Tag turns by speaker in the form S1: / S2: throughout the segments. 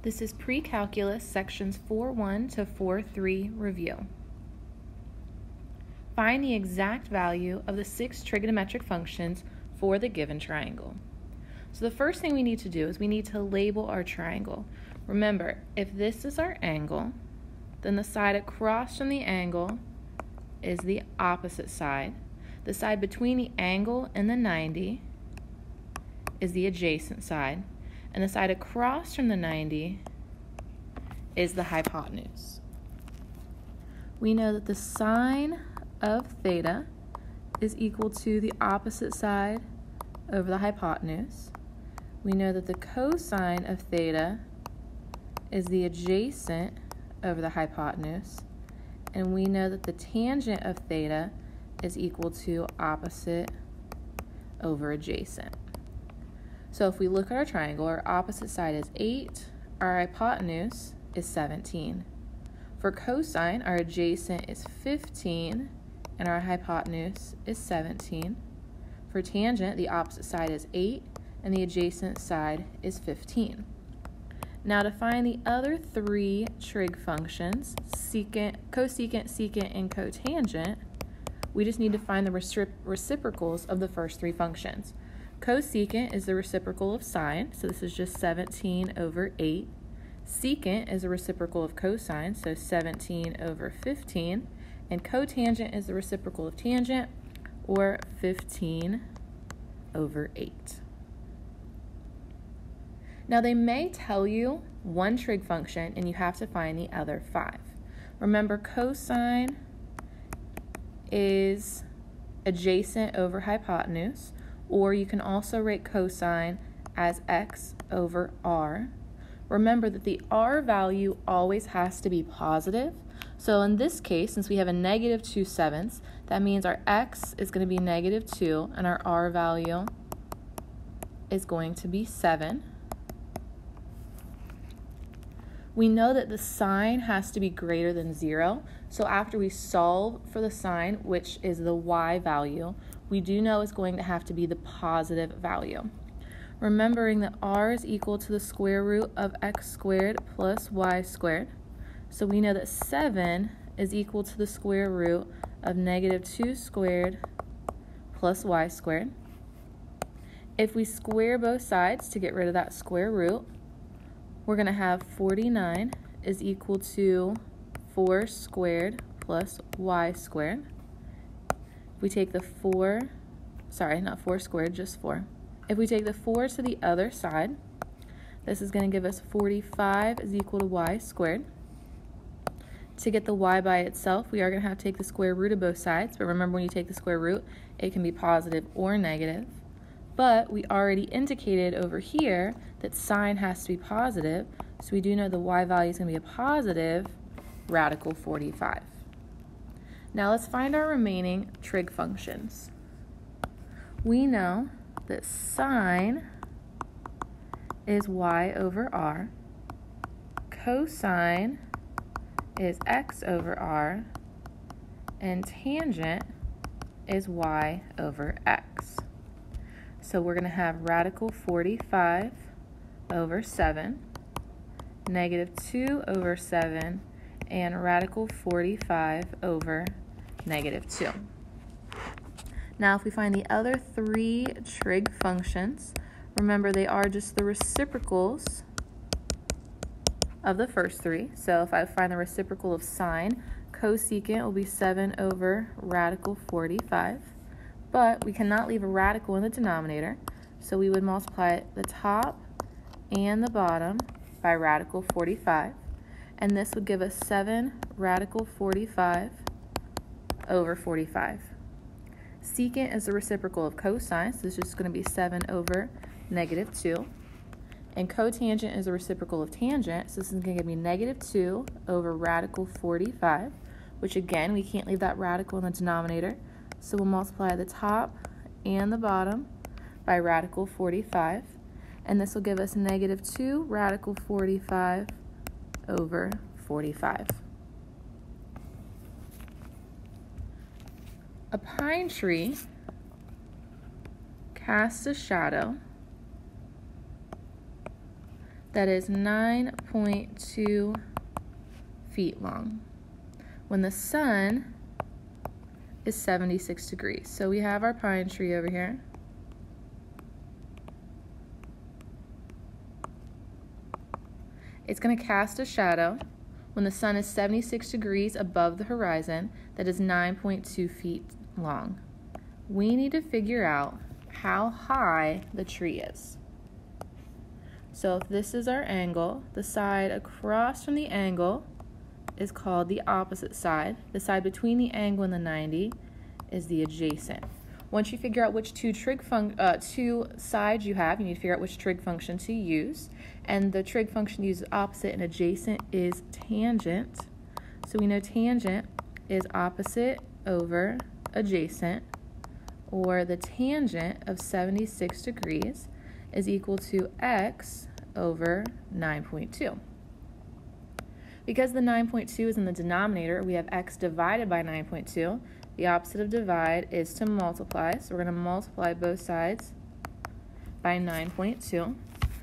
S1: This is pre-calculus sections 4.1 to 4.3 review. Find the exact value of the 6 trigonometric functions for the given triangle. So the first thing we need to do is we need to label our triangle. Remember, if this is our angle, then the side across from the angle is the opposite side. The side between the angle and the 90 is the adjacent side. And the side across from the 90 is the hypotenuse. We know that the sine of theta is equal to the opposite side over the hypotenuse. We know that the cosine of theta is the adjacent over the hypotenuse. And we know that the tangent of theta is equal to opposite over adjacent. So if we look at our triangle, our opposite side is 8, our hypotenuse is 17. For cosine, our adjacent is 15, and our hypotenuse is 17. For tangent, the opposite side is 8, and the adjacent side is 15. Now to find the other 3 trig functions, secant, cosecant, secant, and cotangent, we just need to find the reciprocals of the first 3 functions. Cosecant is the reciprocal of sine, so this is just 17 over 8. Secant is the reciprocal of cosine, so 17 over 15. And cotangent is the reciprocal of tangent, or 15 over 8. Now they may tell you one trig function and you have to find the other 5. Remember, cosine is adjacent over hypotenuse, or you can also write cosine as x over r. Remember that the r value always has to be positive. So in this case, since we have a negative 2/7, that means our x is going to be negative 2 and our r value is going to be 7. We know that the sine has to be greater than 0. So after we solve for the sine, which is the y value, we do know it's going to have to be the positive value. Remembering that r is equal to the square root of x squared plus y squared. So we know that 7 is equal to the square root of negative 2 squared plus y squared. If we square both sides to get rid of that square root, we're going to have 49 is equal to 4 squared plus y squared. If we take the 4, sorry, not 4 squared, just 4. If we take the 4 to the other side, this is going to give us 45 is equal to y squared. To get the y by itself, we are going to have to take the square root of both sides. But remember, when you take the square root, it can be positive or negative. But we already indicated over here that sine has to be positive, so we do know the y value is going to be a positive radical 45. Now let's find our remaining trig functions. We know that sine is y over r, cosine is x over r, and tangent is y over x. So we're going to have radical 45 over 7, negative 2 over 7, and radical 45 over negative 2. Now if we find the other 3 trig functions, remember they are just the reciprocals of the first 3. So if I find the reciprocal of sine, cosecant will be 7 over radical 45. But we cannot leave a radical in the denominator, so we would multiply the top and the bottom by radical 45. And this would give us 7 radical 45 over 45. Secant is the reciprocal of cosine, so this is going to be 7 over negative 2. And cotangent is the reciprocal of tangent, so this is going to give me negative 2 over radical 45, which again, we can't leave that radical in the denominator, so we'll multiply the top and the bottom by radical 45. And this will give us negative 2 radical 45 over 45. A pine tree casts a shadow that is 9.2 feet long, when the sun is 76 degrees. So we have our pine tree over here. It's going to cast a shadow when the sun is 76 degrees above the horizon that is 9.2 feet long. We need to figure out how high the tree is. So if this is our angle, the side across from the angle is called the opposite side. The side between the angle and the 90 is the adjacent. Once you figure out which two sides you have, you need to figure out which trig function to use. And the trig function uses opposite and adjacent is tangent. So we know tangent is opposite over adjacent, or the tangent of 76 degrees is equal to x over 9.2. Because the 9.2 is in the denominator, we have x divided by 9.2. The opposite of divide is to multiply, so we're going to multiply both sides by 9.2.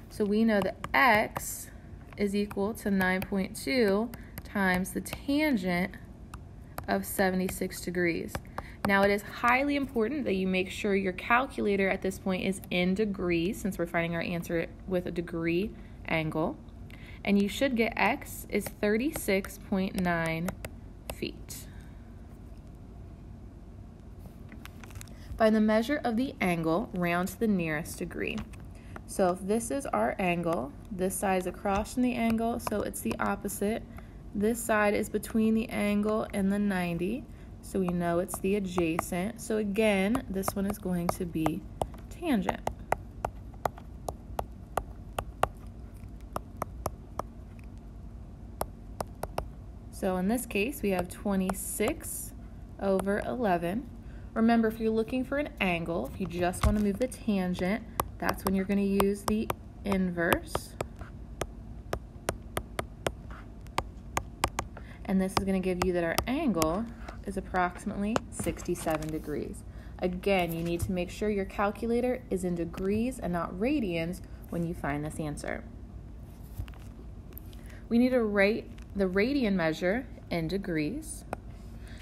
S1: So we know that x is equal to 9.2 times the tangent of 76 degrees. Now it is highly important that you make sure your calculator at this point is in degrees, since we're finding our answer with a degree angle. And you should get x is 36.9 feet. By the measure of the angle, round to the nearest degree. So if this is our angle, this side is across from the angle, so it's the opposite. This side is between the angle and the 90, so we know it's the adjacent. So again, this one is going to be tangent. So in this case, we have 26 over 11. Remember, if you're looking for an angle, if you just want to move the tangent, that's when you're going to use the inverse. And this is going to give you that our angle is approximately 67 degrees. Again, you need to make sure your calculator is in degrees and not radians when you find this answer. We need to write the radian measure in degrees.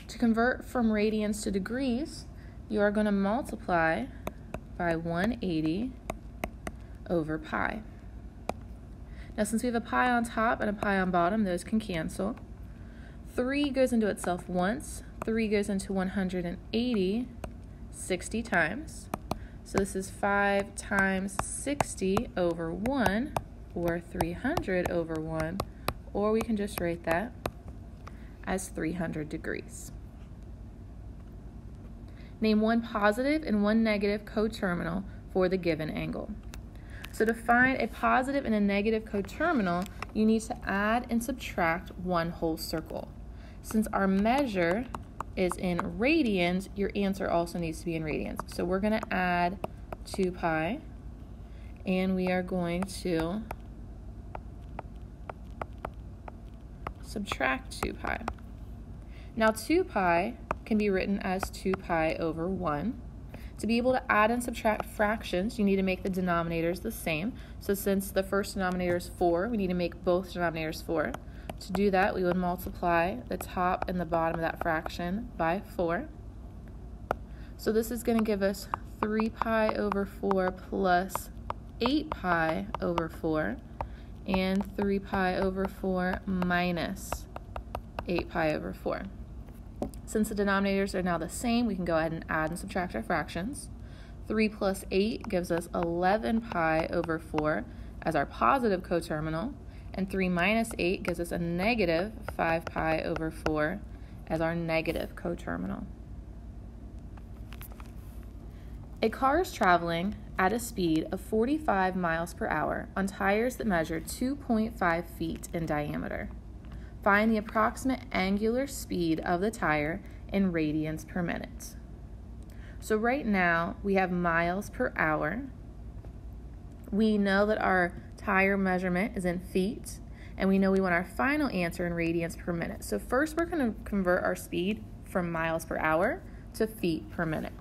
S1: To convert from radians to degrees, you are going to multiply by 180 over pi. Now, since we have a pi on top and a pi on bottom, those can cancel. 3 goes into itself once. 3 goes into 180 60 times. So this is 5 times 60 over 1, or 300 over 1, or we can just write that as 300 degrees. Name one positive and one negative coterminal for the given angle. So to find a positive and a negative coterminal, you need to add and subtract one whole circle. Since our measure is in radians, your answer also needs to be in radians. So we're going to add 2 pi, and we are going to subtract 2 pi. Now 2 pi can be written as 2 pi over 1. To be able to add and subtract fractions, you need to make the denominators the same. So since the first denominator is 4, we need to make both denominators 4. To do that, we would multiply the top and the bottom of that fraction by 4. So this is going to give us 3 pi over 4 plus 8 pi over 4, and 3 pi over 4 minus 8 pi over 4. Since the denominators are now the same, we can go ahead and add and subtract our fractions. 3 plus 8 gives us 11 pi over 4 as our positive coterminal, and 3 minus 8 gives us a negative 5 pi over 4 as our negative coterminal. A car is traveling at a speed of 45 miles per hour on tires that measure 2.5 feet in diameter. Find the approximate angular speed of the tire in radians per minute. So right now we have miles per hour. We know that our tire measurement is in feet, and we know we want our final answer in radians per minute. So first we're going to convert our speed from miles per hour to feet per minute.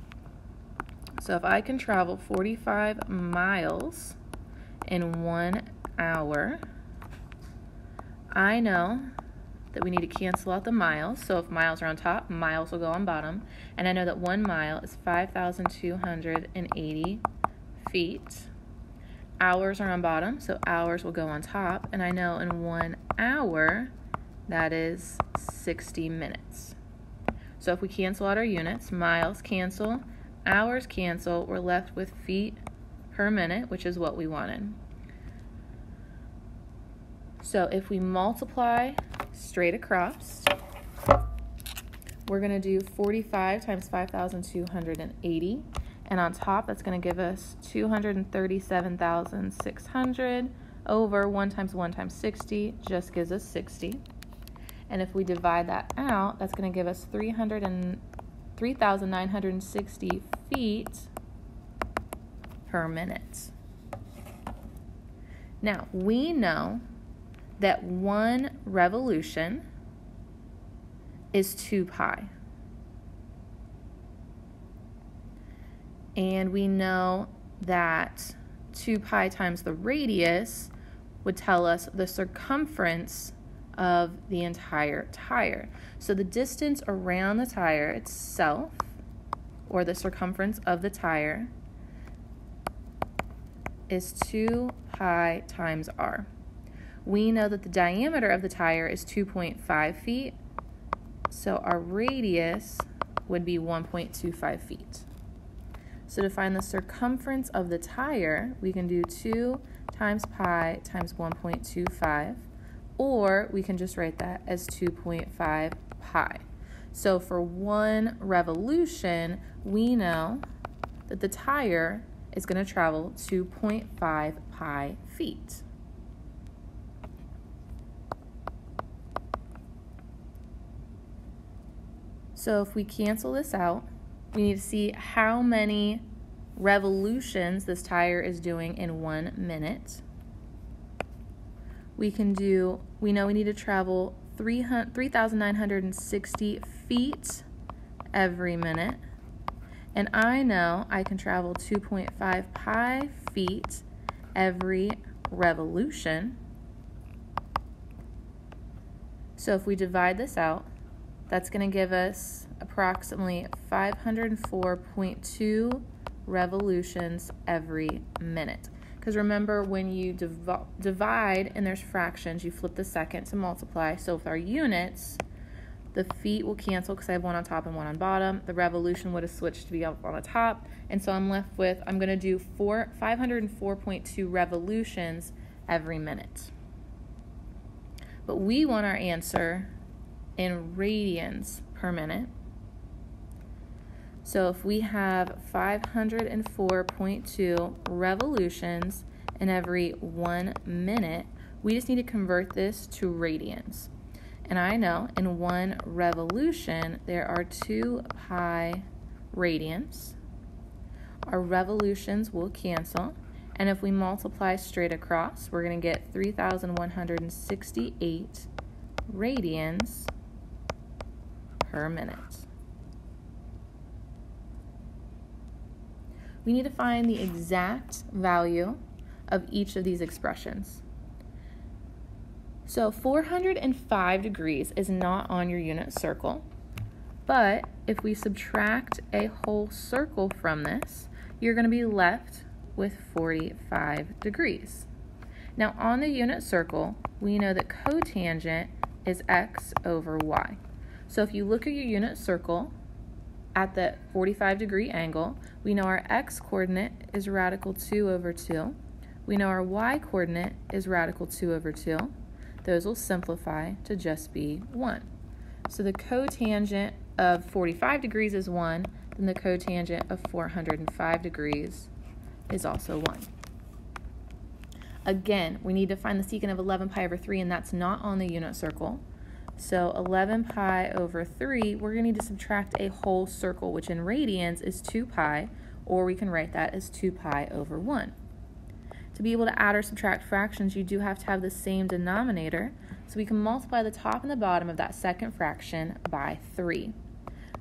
S1: So if I can travel 45 miles in 1 hour, I know that we need to cancel out the miles. So if miles are on top, miles will go on bottom. And I know that 1 mile is 5,280 feet. Hours are on bottom, so hours will go on top. And I know in 1 hour, that is 60 minutes. So if we cancel out our units, miles cancel, hours cancel, we're left with feet per minute, which is what we wanted. So if we multiply straight across, we're going to do 45 times 5,280. And on top, that's going to give us 237,600 over 1 times 1 times 60, just gives us 60. And if we divide that out, that's going to give us 3,960 feet per minute. Now, we know that 1 revolution is 2 pi. And we know that 2 pi times the radius would tell us the circumference of the entire tire. So the distance around the tire itself, or the circumference of the tire, is 2 pi times r. We know that the diameter of the tire is 2.5 feet, so our radius would be 1.25 feet. So to find the circumference of the tire, we can do 2 times pi times 1.25, or we can just write that as 2.5 pi. So for 1 revolution, we know that the tire is going to travel 2.5 pi feet. So if we cancel this out, we need to see how many revolutions this tire is doing in 1 minute. We know we need to travel 3,960 feet every minute. And I know I can travel 2.5 pi feet every revolution. So if we divide this out, that's going to give us approximately 504.2 revolutions every minute. Because remember, when you divide and there's fractions, you flip the second to multiply. So with our units, the feet will cancel because I have 1 on top and 1 on bottom. The revolution would have switched to be up on the top. And so I'm left with, I'm going to do 504.2 revolutions every minute. But we want our answer in radians per minute. So if we have 504.2 revolutions in every 1 minute, we just need to convert this to radians. And I know in 1 revolution, there are 2 pi radians. Our revolutions will cancel. And if we multiply straight across, we're going to get 3,168 radians per minute. We need to find the exact value of each of these expressions. So 405 degrees is not on your unit circle, but if we subtract a whole circle from this, you're going to be left with 45 degrees. Now on the unit circle, we know that cotangent is x over y. So if you look at your unit circle at the 45 degree angle, we know our x coordinate is radical 2 over 2. We know our y coordinate is radical 2 over 2. Those will simplify to just be 1. So the cotangent of 45 degrees is 1, then the cotangent of 405 degrees is also 1. Again, we need to find the secant of 11 pi over 3, and that's not on the unit circle. So 11 pi over 3, we're going to need to subtract a whole circle, which in radians is 2 pi, or we can write that as 2 pi over 1. To be able to add or subtract fractions, you do have to have the same denominator, so we can multiply the top and the bottom of that second fraction by 3.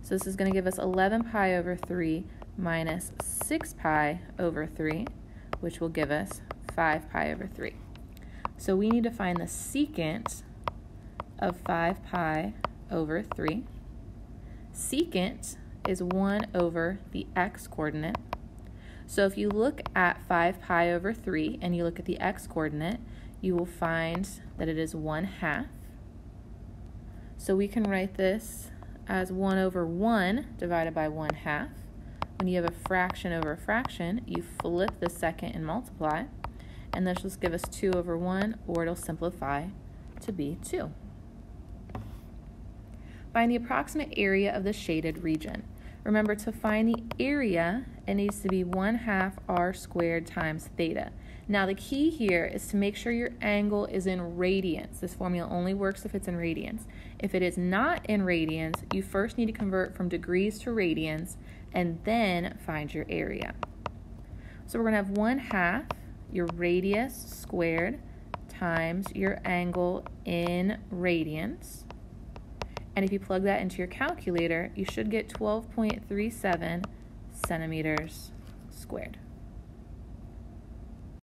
S1: So this is going to give us 11 pi over 3 minus 6 pi over 3, which will give us 5 pi over 3. So we need to find the secant of 5 pi over 3. Secant is 1 over the x-coordinate. So if you look at 5 pi over 3 and you look at the x-coordinate, you will find that it is 1/2. So we can write this as 1 over 1 divided by 1/2. When you have a fraction over a fraction, you flip the second and multiply, and this will just give us 2 over 1, or it'll simplify to be 2. Find the approximate area of the shaded region. Remember, to find the area, it needs to be 1/2 r squared times theta. Now the key here is to make sure your angle is in radians. This formula only works if it's in radians. If it is not in radians, you first need to convert from degrees to radians and then find your area. So we're going to have 1/2 your radius squared times your angle in radians. And if you plug that into your calculator, you should get 12.37 centimeters squared.